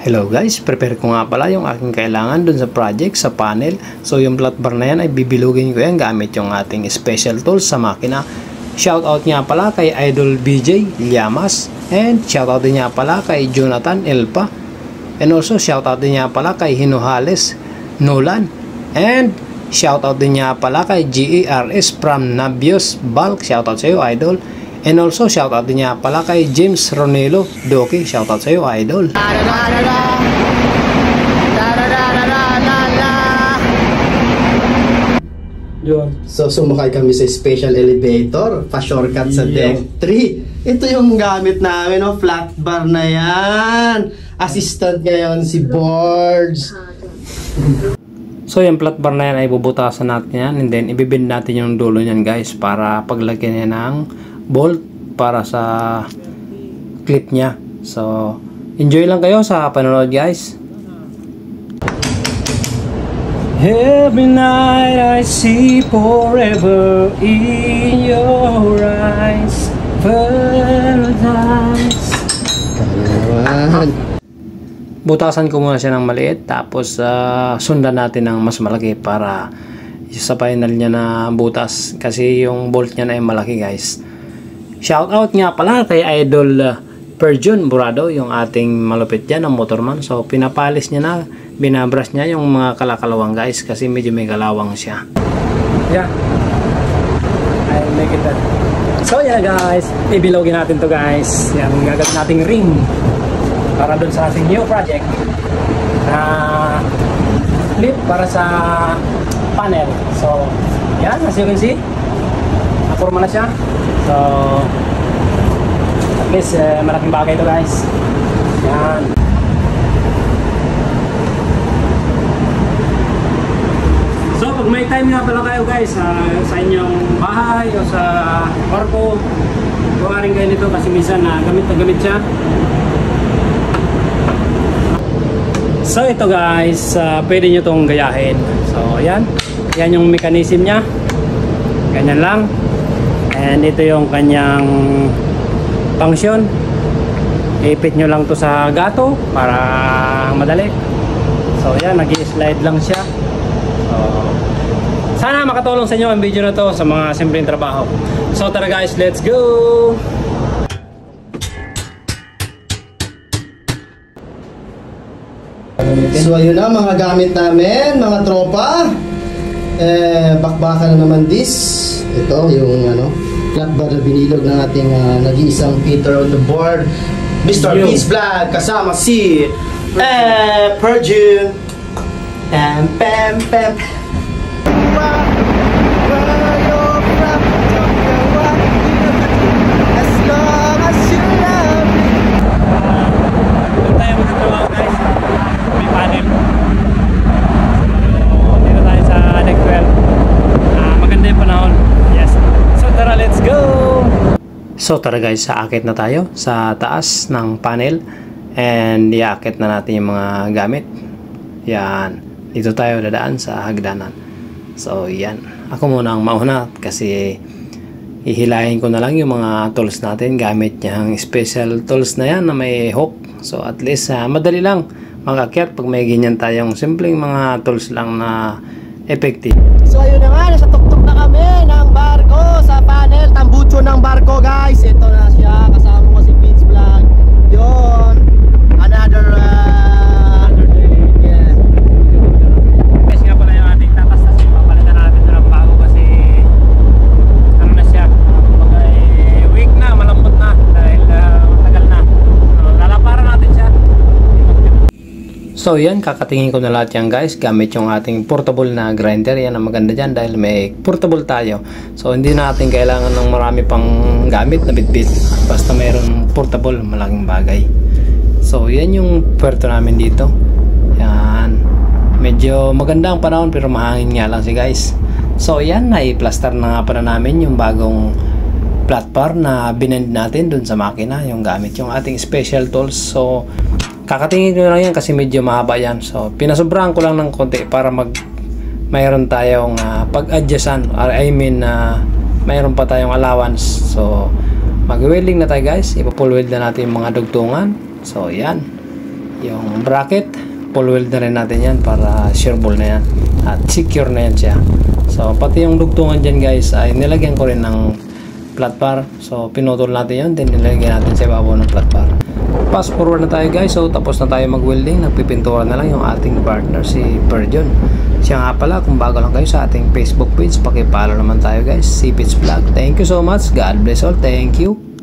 Hello guys, prepare ko nga pala yung aking kailangan dun sa project, sa panel. So yung flat bar na yan ay bibilugin ko yan gamit yung ating special tools sa makina. Shoutout nga pala kay Idol BJ Llamas, and shoutout din nga pala kay Jonathan Elpa, and also shoutout din nga pala kay Hinuhales Nolan, and shoutout din nga pala kay GERS from Nabios Bulk. Shoutout sa iyo Idol. And also, shoutout din niya pala kay James Ronelo Doki. Shoutout sa iyo, Idol. So, sumakay kami sa special elevator. Pa-shortcut sa deck 3. Ito yung gamit namin, no? Flat bar na yan. Assistant ngayon si Boards. So, yung flat bar na yan ay bubutasan natin yan. And then, ibibend natin yung dulo niyan, guys. Para paglagyan niya ng bolt para sa clip niya. So, enjoy lang kayo sa panonood, guys. Every night I see forever in your eyes, paradise. Butasan ko muna siya ng maliit, tapos sundan natin ng mas malaki para sa final niya na butas, kasi yung bolt niya na ay malaki, guys. Shoutout nga pala kay Idol Perjun Burado, yung ating malupit dyan, ang motorman. So pinapalis niya na, binabrush niya yung mga kalakalawang, guys, kasi medyo may kalawang siya. Yeah, I'll make it that. So yeah guys, ibilogin natin to, guys. Yan, gagawin nating ring para dun sa ating new project na clip para sa panel. So yan, as you can see, naforma na siya. So at least malaking bagay ito, guys. Yan. So pag may time nga pala kayo, guys, sa inyong bahay o sa barko, gawa rin kayo nito kasi minsan gamit na gamit siya. So ito, guys, pwede nyo itong gayahin. So yan, yan yung mechanism nya. Ganyan lang. And ito yung kanyang function. Ipit nyo lang to sa gato para madali. So yan, nag-i-slide lang siya. So sana makatulong sa inyo ang video na to sa mga simpleng trabaho. So tara, guys, let's go! So ayun na mga gamit namin, mga tropa. Bakbakan na naman this. Ito yung flat bar na binilog ng ating nag-iisang Peter on the board, Mr. Peace Vlog, kasama si Perjun. Pam pam pam. So tara, guys, aakit na tayo sa taas ng panel and iaakit na natin yung mga gamit. Yan, dito tayo dadaan sa hagdanan. So yan, ako muna ang mauna kasi ihilahin ko na lang yung mga tools natin gamit yung special tools na yan na may hook. So at least madali lang mag-akyat pag may ganyan tayong simpleng mga tools lang na effective. So ayun na nga, nasa tuktok na kami ng barko sa panel, tambucho ng barko, guys. Ito na siya, kasama ko si Peace Vlog. Yun, another day. Yeah. Guys, nga pala yung ating tatas na siya, papalitan natin ito ng bago kasi ano na siya, bagay weak na, malambot na dahil matagal na. Lalaparan natin siya. So yan, kakatingin ko na lahat yan, guys, gamit yung ating portable na grinder. Yan ang maganda dyan dahil may portable tayo. So hindi natin kailangan ng marami pang gamit na bitbit. Basta mayroon portable, malaking bagay. So yan yung puerto namin dito. Yan, medyo maganda ang panahon pero mahangin nga lang guys. So yan, nai-plaster na nga pala namin yung bagong flat bar na binend natin dun sa makina, yung gamit yung ating special tools. So kakatingin ko lang yan kasi medyo mahaba yan. So pinasobrahan ko lang ng konti para mayroon tayong pag-adjustan, or I mean mayroon pa tayong allowance. So mag-welding na tayo, guys. Ipa-full weld na natin yung mga dugtungan. So yan, yung bracket, full weld na rin natin yan para sureable na yan at secure na yan siya. So pati yung dugtungan dyan guys ay nilagyan ko rin ng flat bar. So pinutol natin yan, then nilagyan natin sa ibabaw ng flat bar. Fast forward na tayo guys. So tapos na tayo mag welding, nagpipintura na lang yung ating partner si Perdion. Siya nga pala, kung bago lang kayo sa ating Facebook page, paki-follow naman tayo guys, CPits Vlog. Thank you so much, God bless all, thank you.